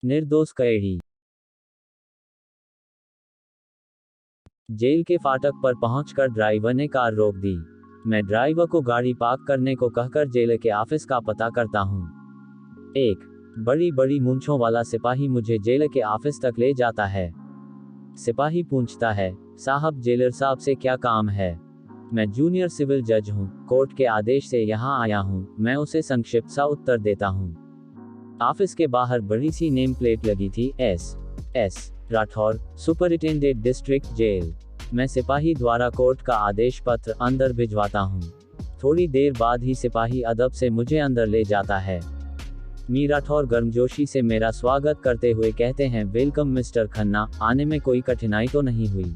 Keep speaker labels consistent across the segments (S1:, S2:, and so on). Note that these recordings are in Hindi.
S1: निर्दोष कैदी। जेल के फाटक पर पहुंचकर ड्राइवर ने कार रोक दी। मैं ड्राइवर को गाड़ी पार्क करने को कहकर जेल के ऑफिस का पता करता हूं। एक बड़ी बड़ी मूंछों वाला सिपाही मुझे जेल के ऑफिस तक ले जाता है। सिपाही पूछता है, साहब जेलर साहब से क्या काम है? मैं जूनियर सिविल जज हूं, कोर्ट के आदेश से यहां आया हूं, मैं उसे संक्षिप्त सा उत्तर देता हूं। ऑफिस के बाहर बड़ी सी नेम प्लेट लगी थी, S Rathore, superintendent district jail. मैं सिपाही द्वारा कोर्ट का आदेश पत्र अंदर भिजवाता हूं। थोड़ी देर बाद ही सिपाही अदब से मुझे अंदर ले जाता है। मी राठौर गर्मजोशी से मेरा स्वागत करते हुए कहते हैं, वेलकम मिस्टर खन्ना, आने में कोई कठिनाई तो नहीं हुई?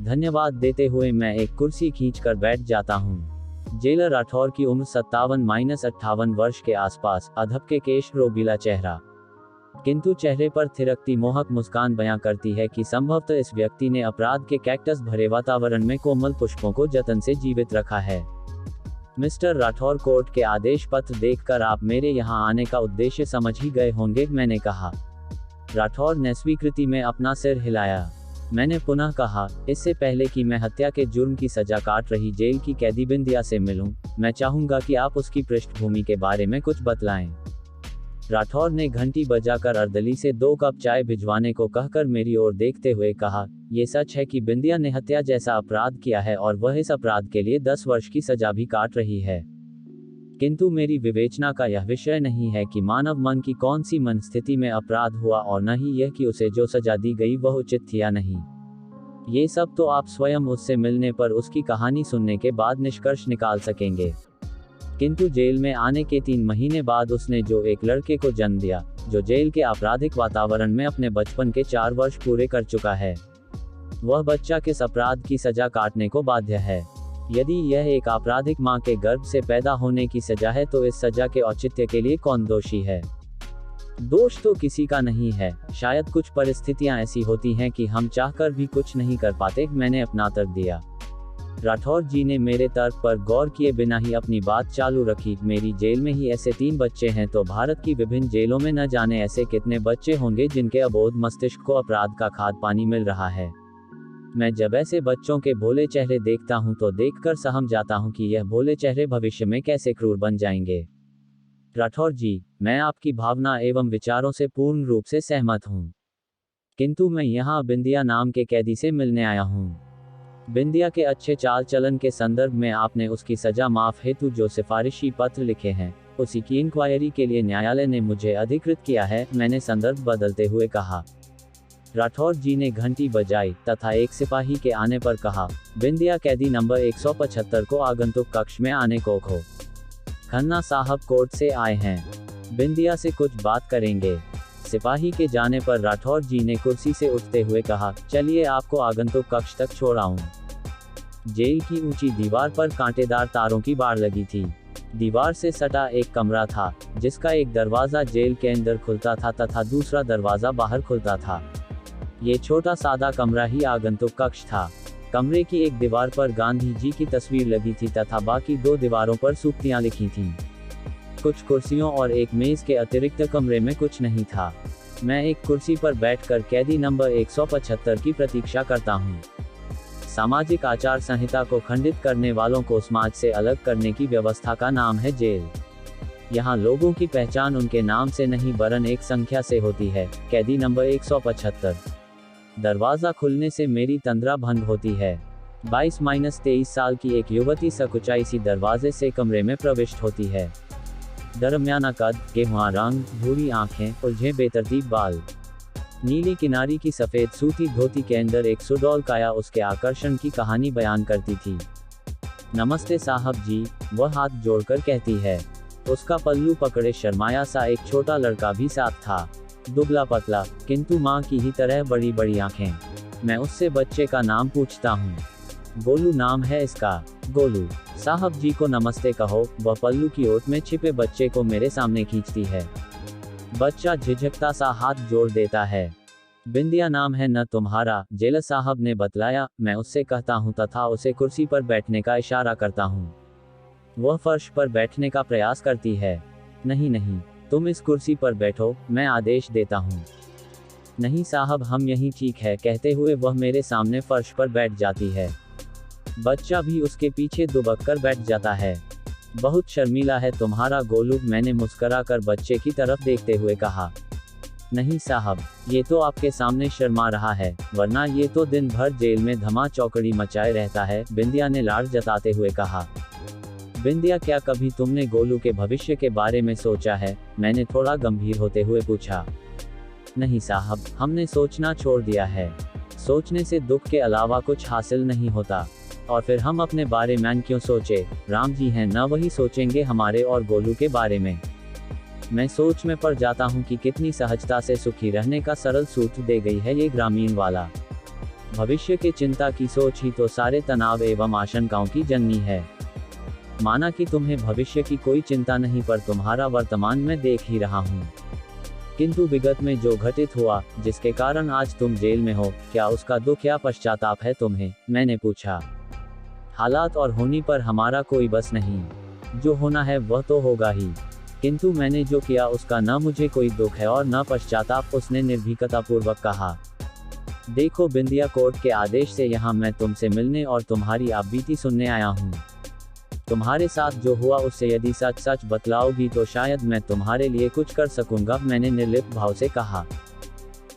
S1: धन्यवाद देते हुए मैं एक कुर्सी खींचकर बैठ जाता हूं। जेलर राठौर की उम्र 57-58 वर्ष के आसपास, अधब के केश, रोबीला चेहरा, किंतु चेहरे पर थिरकती मोहक मुस्कान बयां करती है कि संभवतः इस व्यक्ति ने अपराध के कैक्टस भरे वातावरण में कोमल पुष्पों को जतन से जीवित रखा है। मिस्टर राठौर, कोर्ट के आदेश पत्र देखकर आप मेरे यहां आने का उद्देश्य समझ ही गए होंगे, मैंने कहा। राठौर ने स्वीकृति में अपना सिर हिलाया। मैंने पुनः कहा, इससे पहले कि मैं हत्या के जुर्म की सजा काट रही जेल की कैदी बिंदिया से मिलूं, मैं चाहूंगा कि आप उसकी पृष्ठभूमि के बारे में कुछ बतलाएं। राठौर ने घंटी बजाकर अर्दली से 2 कप चाय भिजवाने को कहकर मेरी ओर देखते हुए कहा, ये सच है कि बिंदिया ने हत्या जैसा अपराध किया है और वह इस अपराध के लिए 10 वर्ष की सजा भी काट रही है। किंतु मेरी विवेचना का यह विषय नहीं है कि मानव मन की कौन सी मनस्थिति में अपराध हुआ और न ही यह कि उसे जो सजा दी गई वह उचित थी या नहीं। ये सब तो आप स्वयं उससे मिलने पर, उसकी कहानी सुनने के बाद निष्कर्ष निकाल सकेंगे। किंतु जेल में आने के 3 महीने बाद उसने जो एक लड़के को जन्म दिया, जो जेल के आपराधिक वातावरण में अपने बचपन के 4 वर्ष पूरे कर चुका है, वह बच्चा किस अपराध की सजा काटने को बाध्य है? यदि यह एक आपराधिक मां के गर्भ से पैदा होने की सजा है तो इस सजा के औचित्य के लिए कौन दोषी है? दोष तो किसी का नहीं है, शायद कुछ परिस्थितियां ऐसी होती हैं कि हम चाहकर भी कुछ नहीं कर पाते, मैंने अपना तर्क दिया। राठौर जी ने मेरे तर्क पर गौर किए बिना ही अपनी बात चालू रखी, मेरी जेल में ही ऐसे 3 बच्चे हैं तो भारत की विभिन्न जेलों में न जाने ऐसे कितने बच्चे होंगे जिनके अबोध मस्तिष्क को अपराध का खाद पानी मिल रहा है। मैं जब ऐसे बच्चों के भोले चेहरे देखता हूं तो देखकर सहम जाता हूं कि यह भोले चेहरे भविष्य में कैसे क्रूर बन जाएंगे। राठौर जी, मैं आपकी भावना एवं विचारों से पूर्ण रूप से सहमत हूं, किंतु मैं यहाँ बिंदिया नाम के कैदी से मिलने आया हूँ। बिंदिया के अच्छे चाल चलन के संदर्भ में आपने उसकी सजा माफ हेतु जो सिफारिशी पत्र लिखे हैं, उसी की इंक्वायरी के लिए न्यायालय ने मुझे अधिकृत किया है, मैंने संदर्भ बदलते हुए कहा। राठौर जी ने घंटी बजाई तथा एक सिपाही के आने पर कहा, बिंदिया कैदी नंबर 175 को आगंतुक कक्ष में आने को कहो। खन्ना साहब कोर्ट से आए हैं, बिंदिया से कुछ बात करेंगे। सिपाही के जाने पर राठौर जी ने कुर्सी से उठते हुए कहा, चलिए आपको आगंतुक कक्ष तक छोड़ाऊं। जेल की ऊंची दीवार पर कांटेदार तारों की बाड़ लगी थी। दीवार से सटा एक कमरा था, जिसका एक दरवाजा जेल के अंदर खुलता था तथा दूसरा दरवाजा बाहर खुलता था। ये छोटा सादा कमरा ही आगंतुक कक्ष था। कमरे की एक दीवार पर गांधी जी की तस्वीर लगी थी तथा बाकी 2 दीवारों पर सूक्तियां लिखी थीं। कुछ कुर्सियों और एक मेज के अतिरिक्त कमरे में कुछ नहीं था। मैं एक कुर्सी पर बैठकर कैदी नंबर 175 की प्रतीक्षा करता हूँ। सामाजिक आचार संहिता को खंडित करने वालों को समाज से अलग करने की व्यवस्था का नाम है जेल। यहाँ लोगों की पहचान उनके नाम से नहीं वरन एक संख्या से होती है, कैदी नंबर 175। दरवाजा खुलने से मेरी तंद्रा भंग होती है। 22-23 साल की एक युवती सकुचाई सी दरवाजे से कमरे में प्रविष्ट होती है। दरमियाना कद, गेहुआ रंग, भूरी आंखें, उलझे बेतरतीब बाल, नीली किनारी की सफेद सूती धोती के अंदर एक सुडौल काया उसके आकर्षण की कहानी बयान करती थी। नमस्ते साहब जी, वह हाथ जोड़कर कहती है। उसका पल्लू पकड़े शर्माया सा एक छोटा लड़का भी साथ था, दुबला पतला, किंतु माँ की ही तरह बड़ी बड़ी आंखें। मैं उससे बच्चे का नाम पूछता हूँ। गोलू नाम है इसका। गोलू साहब जी को नमस्ते कहो। वह पल्लू की ओट में छिपे बच्चे को मेरे सामने खींचती है। बच्चा झिझकता सा हाथ जोड़ देता है। बिंदिया नाम है न तुम्हारा, जेलर साहब ने बतलाया, मैं उससे कहता हूँ तथा उसे कुर्सी पर बैठने का इशारा करता हूँ। वह फर्श पर बैठने का प्रयास करती है। नहीं नहीं, तुम इस कुर्सी पर बैठो, मैं आदेश देता हूँ। नहीं साहब, हम यहीं ठीक है, कहते हुए वह मेरे सामने फर्श पर बैठ जाती है। बच्चा भी उसके पीछे दुबक कर बैठ जाता है। बहुत शर्मीला है तुम्हारा गोलू, मैंने मुस्कुराकर बच्चे की तरफ देखते हुए कहा। नहीं साहब, ये तो आपके सामने शर्मा रहा है, वरना ये तो दिन भर जेल में धमा चौकड़ी मचाए रहता है, बिंदिया ने लाड़ जताते हुए कहा। बिंदिया, क्या कभी तुमने गोलू के भविष्य के बारे में सोचा है? मैंने थोड़ा गंभीर होते हुए पूछा। नहीं साहब, हमने सोचना छोड़ दिया है। सोचने से दुख के अलावा कुछ हासिल नहीं होता। और फिर हम अपने बारे में क्यों सोचे? राम जी हैं न, वही सोचेंगे हमारे और गोलू के बारे में। मैं सोच में पड़ जाता हूँ कि कितनी सहजता से सुखी रहने का सरल सूत्र दे गई है ये ग्रामीण वाला। भविष्य के चिंता की सोच ही तो सारे तनाव एवं आशंकाओं की जननी है। माना कि तुम्हें भविष्य की कोई चिंता नहीं, पर तुम्हारा वर्तमान मैं देख ही रहा हूँ। किंतु विगत में जो घटित हुआ, जिसके कारण आज तुम जेल में हो, क्या उसका दुख या पश्चाताप है तुम्हें? मैंने पूछा। हालात और होनी पर हमारा कोई बस नहीं, जो होना है वह तो होगा ही। किंतु मैंने जो किया उसका न मुझे कोई दुख है और न पश्चाताप, उसने निर्भीकतापूर्वक कहा। देखो बिंदिया, कोर्ट के आदेश से यहाँ मैं तुमसे मिलने और तुम्हारी आपबीती सुनने आया हूँ। तुम्हारे साथ जो हुआ उससे यदि सच सच बतलाओगी तो शायद मैं तुम्हारे लिए कुछ कर सकूंगा, मैंने निर्लिप्त भाव से कहा।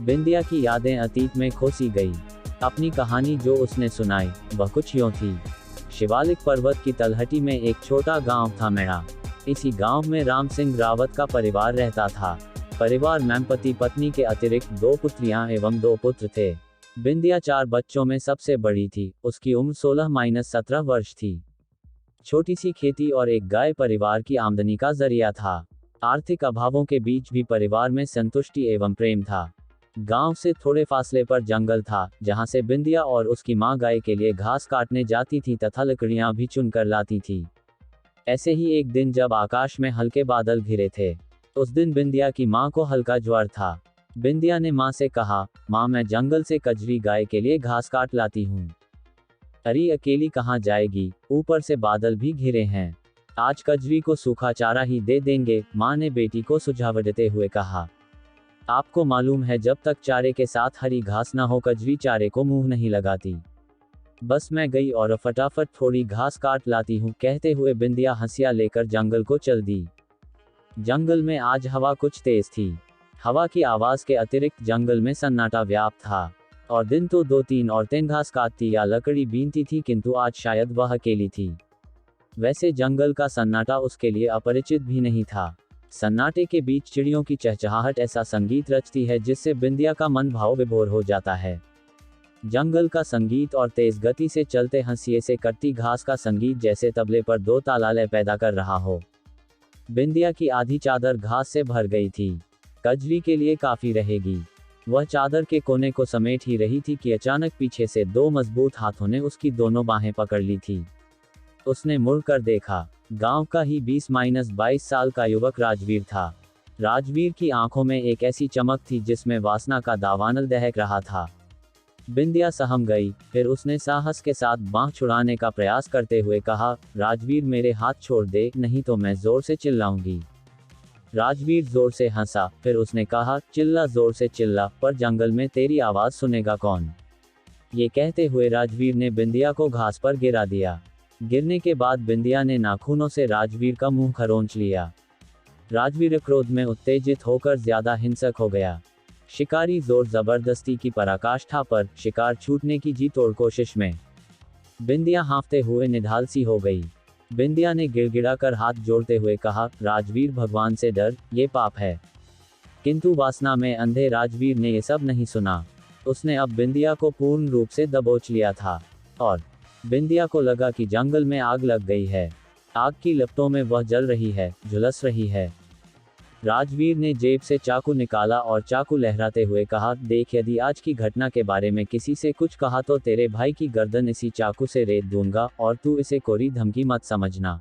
S1: बिंदिया की यादें अतीत में खोसी गई। अपनी कहानी जो उसने सुनाई वह कुछ यूं थी। शिवालिक पर्वत की तलहटी में एक छोटा गांव था मेरा। इसी गांव में राम सिंह रावत का परिवार रहता था। परिवार में पति पत्नी के अतिरिक्त 2 पुत्रियां एवं 2 पुत्र थे। बिंदिया 4 बच्चों में सबसे बड़ी थी। उसकी उम्र 16-17 वर्ष थी। छोटी सी खेती और एक गाय परिवार की आमदनी का जरिया था। आर्थिक अभावों के बीच भी परिवार में संतुष्टि एवं प्रेम था। गांव से थोड़े फासले पर जंगल था, जहां से बिंदिया और उसकी मां गाय के लिए घास काटने जाती थी तथा लकड़ियां भी चुनकर लाती थी। ऐसे ही एक दिन जब आकाश में हल्के बादल घिरे थे, उस दिन बिंदिया की मां को हल्का ज्वर था। बिंदिया ने मां से कहा, मां मैं जंगल से कजरी गाय के लिए घास काट लाती हूँ। अरे अकेली कहाँ जाएगी, ऊपर से बादल भी घिरे हैं। आज कजरी को सूखा चारा ही दे देंगे, मां ने बेटी को सुझाव देते हुए कहा। आपको मालूम है जब तक चारे के साथ हरी घास न हो कजरी चारे को मुंह नहीं लगाती। बस मैं गई और फटाफट थोड़ी घास काट लाती हूँ, कहते हुए बिंदिया हंसिया लेकर जंगल को चल दी। जंगल में आज हवा कुछ तेज थी। हवा की आवाज के अतिरिक्त जंगल में सन्नाटा व्याप्त था। और दिन तो 2-3 औरतें घास काटती या लकड़ी बीनती थी, किंतु आज शायद वह अकेली थी। वैसे जंगल का सन्नाटा उसके लिए अपरिचित भी नहीं था। सन्नाटे के बीच चिड़ियों की चहचहाहट ऐसा संगीत रचती है जिससे बिंदिया का मन भाव विभोर हो जाता है। जंगल का संगीत और तेज गति से चलते हंसिए से कटती घास का संगीत जैसे तबले पर 2 तालालय पैदा कर रहा हो। बिंदिया की आधी चादर घास से भर गई थी। कजरी के लिए काफी रहेगी। वह चादर के कोने को समेट ही रही थी कि अचानक पीछे से 2 मजबूत हाथों ने उसकी दोनों बाहें पकड़ ली थी। उसने मुड़कर देखा। गांव का ही 20-22 साल का युवक राजवीर था। राजवीर की आंखों में एक ऐसी चमक थी जिसमें वासना का दावानल दहक रहा था। बिंदिया सहम गई, फिर उसने साहस के साथ बांह छुड़ाने का प्रयास करते हुए कहा, राजवीर मेरे हाथ छोड़ दे, नहीं तो मैं जोर से चिल्लाऊंगी। राजवीर जोर से हंसा, फिर उसने कहा, चिल्ला, जोर से चिल्ला, पर जंगल में तेरी आवाज सुनेगा कौन? ये कहते हुए राजवीर ने बिंदिया को घास पर गिरा दिया। गिरने के बाद बिंदिया ने नाखूनों से राजवीर का मुंह खरोंच लिया। राजवीर क्रोध में उत्तेजित होकर ज्यादा हिंसक हो गया। शिकारी जोर जबरदस्ती की पराकाष्ठा पर, शिकार छूटने की जी तोड़ कोशिश में। बिंदिया हाँफते हुए निढाल सी हो गई। बिंदिया ने गिड़गिड़ाकर हाथ जोड़ते हुए कहा, राजवीर भगवान से डर, ये पाप है। किंतु वासना में अंधे राजवीर ने ये सब नहीं सुना। उसने अब बिंदिया को पूर्ण रूप से दबोच लिया था। और बिंदिया को लगा कि जंगल में आग लग गई है। आग की लपटों में वह जल रही है, झुलस रही है। राजवीर ने जेब से चाकू निकाला और चाकू लहराते हुए कहा, देख, यदि आज की घटना के बारे में किसी से कुछ कहा तो तेरे भाई की गर्दन इसी चाकू से रेत दूंगा, और तू इसे कोरी धमकी मत समझना।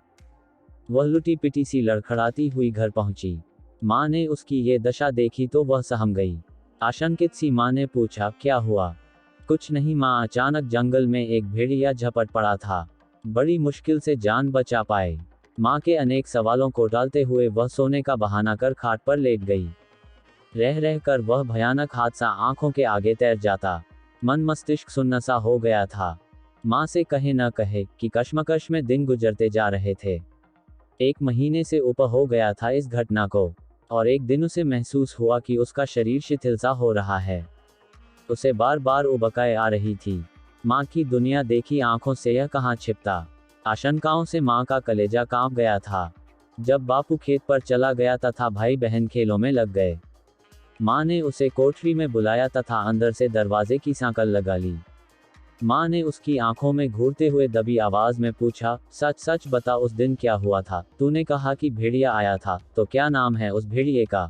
S1: वह लुटी पिटी सी लड़खड़ाती हुई घर पहुंची। मां ने उसकी ये दशा देखी तो वह सहम गई। आशंकित सी मां ने पूछा, क्या हुआ? कुछ नहीं मां, अचानक जंगल में एक भेड़िया झपट पड़ा था। बड़ी मुश्किल से जान बचा पाए। माँ के अनेक सवालों को टालते हुए वह सोने का बहाना कर खाट पर लेट गई। रह रह कर वह भयानक हादसा आंखों के आगे तैर जाता। मन मस्तिष्क सुन्न सा हो गया था। माँ से कहे न कहे कि कश्मकश में दिन गुजरते जा रहे थे। 1 महीने से ऊपर हो गया था इस घटना को, और एक दिन उसे महसूस हुआ कि उसका शरीर शिथिल सा हो रहा है। उसे बार बार उबकाई आ रही थी। माँ की दुनिया देखी आंखों से यह कहाँ छिपता। आशंकाओं से माँ का कलेजा कांप गया था। जब बापू खेत पर चला गया तथा भाई बहन खेलों में लग गए, माँ ने उसे कोठरी में बुलाया तथा अंदर से दरवाजे की सांकल लगा ली। माँ ने उसकी आंखों में घूरते हुए दबी आवाज में पूछा, सच सच बता, उस दिन क्या हुआ था? तूने कहा कि भेड़िया आया था, तो क्या नाम है उस भेड़िए का?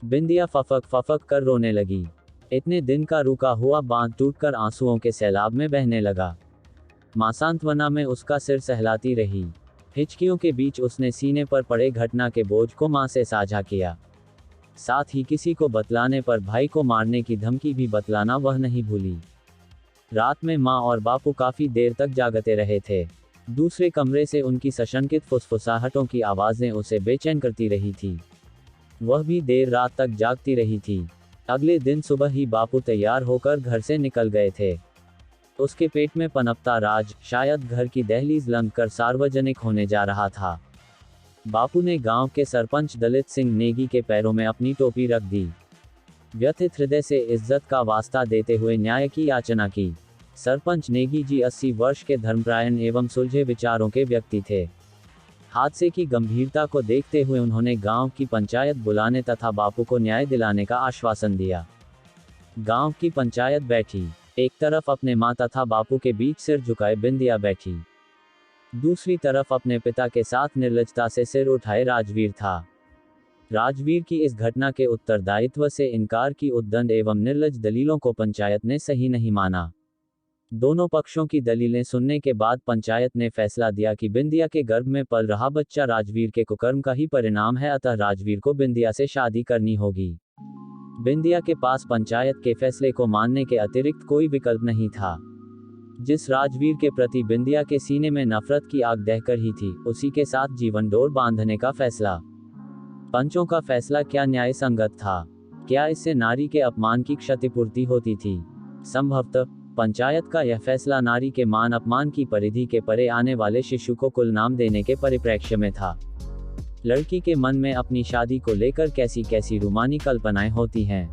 S1: बिंदिया फफक फफक कर रोने लगी। इतने दिन का रुका हुआ बांध टूटकर आंसुओं के सैलाब में बहने लगा। माँ सांत्वना में उसका सिर सहलाती रही। हिचकियों के बीच उसने सीने पर पड़े घटना के बोझ को माँ से साझा किया। साथ ही किसी को बतलाने पर भाई को मारने की धमकी भी बतलाना वह नहीं भूली। रात में माँ और बापू काफी देर तक जागते रहे थे। दूसरे कमरे से उनकी सशंकित फुसफुसाहटों की आवाजें उसे बेचैन करती रही थी। वह भी देर रात तक जागती रही थी। अगले दिन सुबह ही बापू तैयार होकर घर से निकल गए थे। उसके पेट में पनपता राज शायद घर की दहलीज लंघकर सार्वजनिक होने जा रहा था। बापू ने गांव के सरपंच दलित सिंह नेगी के पैरों में अपनी टोपी रख दी। व्यथित हृदय से इज्जत का वास्ता देते हुए न्याय की याचना की। सरपंच नेगी जी 80 वर्ष के धर्मपरायण एवं सुलझे विचारों के व्यक्ति थे। हादसे की गंभीरता को देखते हुए उन्होंने गांव की पंचायत बुलाने तथा बापू को न्याय दिलाने का आश्वासन दिया। गांव की पंचायत बैठी। एक तरफ अपने माँ तथा बापू के बीच सिर झुकाए बिंदिया बैठी। दूसरी तरफ अपने पिता के साथ निर्लजता से सिर उठाए राजवीर था। राजवीर की इस घटना के उत्तरदायित्व से इनकार की उद्दंड एवं निर्लज दलीलों को पंचायत ने सही नहीं माना। दोनों पक्षों की दलीलें सुनने के बाद पंचायत ने फैसला दिया कि बिंदिया के गर्भ में पल रहा बच्चा राजवीर के कुकर्म का ही परिणाम है, अतः राजवीर को बिंदिया से शादी करनी होगी। बिंदिया के पास पंचायत के फैसले को मानने के अतिरिक्त कोई विकल्प नहीं था। जिस राजवीर के प्रति बिंदिया के सीने में नफरत की आग दहकर ही थी, उसी के साथ जीवन डोर बांधने का फैसला। पंचों का फैसला क्या न्याय संगत था? क्या इससे नारी के अपमान की क्षतिपूर्ति होती थी? संभवतः पंचायत का यह फैसला नारी के मान अपमान की परिधि के परे आने वाले शिशु को कुल नाम देने के परिप्रेक्ष्य में था। लड़की के मन में अपनी शादी को लेकर कैसी कैसी रूमानी कल्पनाएं होती हैं,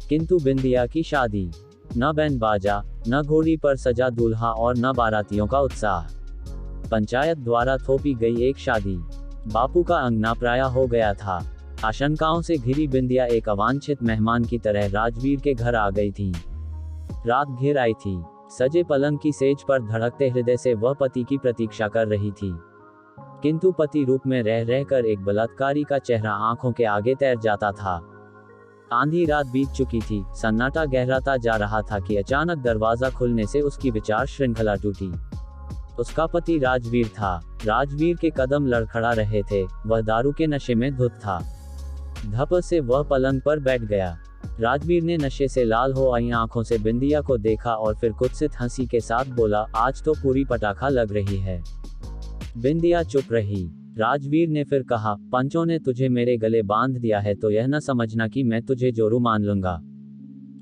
S1: किंतु बिंदिया की शादी, न बैंड बाजा, न घोड़ी पर सजा दूल्हा और न बारातियों का उत्साह। पंचायत द्वारा थोपी गई एक शादी। बापू का अंगना प्राया हो गया था। आशंकाओं से घिरी बिंदिया एक अवांछित मेहमान की तरह राजवीर के घर आ गई थी। रात घिर आई थी। सजे पलंग की सेज पर धड़कते हृदय से वह पति की प्रतीक्षा कर रही थी, किंतु पति रूप में रह रहकर एक बलात्कारी का चेहरा आंखों के आगे तैर जाता था। आंधी रात बीत चुकी थी, सन्नाटा गहराता जा रहा था कि अचानक दरवाजा खुलने से उसकी विचार श्रृंखला टूटी। उसका पति राजवीर था। राजवीर के कदम लड़खड़ा रहे थे। वह दारू के नशे में धुत था। धप से वह पलंग पर बैठ गया। राजवीर ने नशे से लाल हो आई आंखों से बिंदिया को देखा और फिर कुत्सित हंसी के साथ बोला, आज तो पूरी पटाखा लग रही है। बिंदिया चुप रही। राजवीर ने फिर कहा, पंचों ने तुझे मेरे गले बांध दिया है तो यह न समझना कि मैं तुझे जोरू मान लूंगा।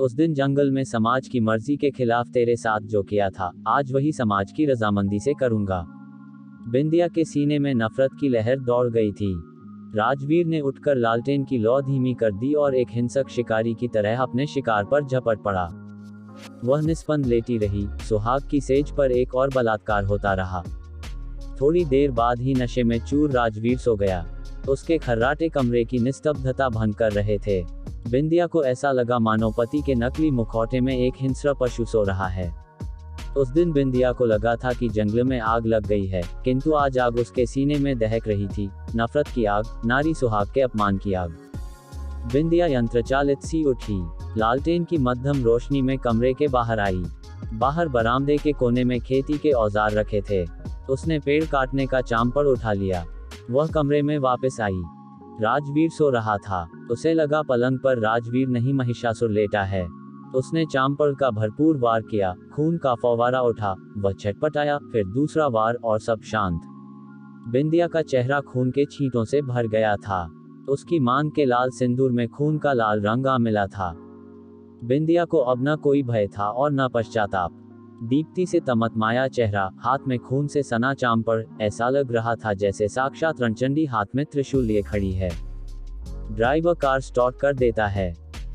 S1: उस दिन जंगल में समाज की मर्जी के खिलाफ तेरे साथ जो किया था, आज वही समाज की रजामंदी से करूंगा। बिंदिया के सीने में नफरत की लहर दौड़ गई थी। राजवीर ने उठकर लालटेन की लौ धीमी कर दी और एक हिंसक शिकारी की तरह अपने शिकार पर झपट पड़ा। वह निस्पंद लेटी रही। सुहाग की सेज पर एक और बलात्कार होता रहा। थोड़ी देर बाद ही नशे में चूर राजवीर सो गया। उसके खर्राटे कमरे की निस्तब्धता भंग कर रहे थे। बिंदिया को ऐसा लगा मानो पति के नकली मुखौटे में एक हिंस्र पशु सो रहा है। उस दिन बिंदिया को लगा था कि जंगल में आग लग गई है, किंतु आज आग उसके सीने में दहक रही थी। नफरत की आग, नारी सुहाग के अपमान की आग। बिंदिया यंत्रचालित सी उठी। लालटेन की मध्यम रोशनी में कमरे के बाहर आई। बाहर बरामदे के कोने में खेती के औजार रखे थे। उसने पेड़ काटने का चामपड़ उठा लिया। वह कमरे में वापस आई। राजवीर सो रहा था। उसे लगा पलंग पर राजवीर नहीं महिषासुर लेटा है। उसने चामपड़ का भरपूर वार किया। खून का फव्वारा उठा। वह छटपटाया, फिर दूसरा वार और सब शांत। बिंदिया का चेहरा खून के छींटों से भर गया था। उसकी मांग के लाल सिंदूर में खून का लाल रंग आ मिला था। बिंदिया को अब न कोई भय था और न पश्चाताप। दीप्ति से तमतमाया चेहरा, हाथ में खून से सना चांपड़, ऐसा लग रहा था जैसे साक्षात रणचंडी हाथ में त्रिशूल लिए खड़ी है। ड्राइवर कार स्टार्ट कर देता है।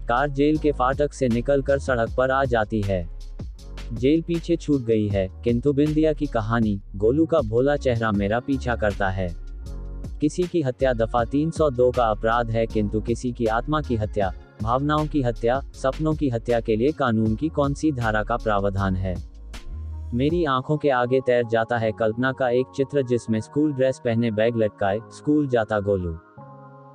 S1: कार जेल के फाटक से निकलकर सड़क पर आ जाती है। जेल पीछे छूट गई है, किंतु बिंदिया की कहानी, गोलू का भोला चेहरा मेरा पीछा करता है। किसी की हत्या दफा 302 का अपराध है, किंतु किसी की आत्मा की हत्या, भावनाओं की हत्या, सपनों की हत्या के लिए कानून की कौन सी धारा का प्रावधान है। मेरी आंखों के आगे तैर जाता है कल्पना का एक चित्र, जिसमें स्कूल ड्रेस पहने बैग लटकाए स्कूल जाता गोलू।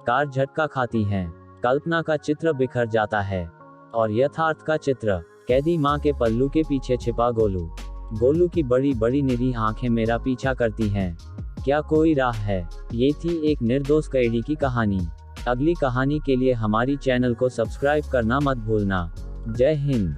S1: कार झटका खाती है, कल्पना का चित्र बिखर जाता है और यथार्थ का चित्र, कैदी माँ के पल्लू के पीछे छिपा गोलू। गोलू की बड़ी बड़ी निरी आंखें मेरा पीछा करती हैं। क्या कोई राह है? ये थी एक निर्दोष कैदी की कहानी। अगली कहानी के लिए हमारी चैनल को सब्सक्राइब करना मत भूलना। जय हिंद।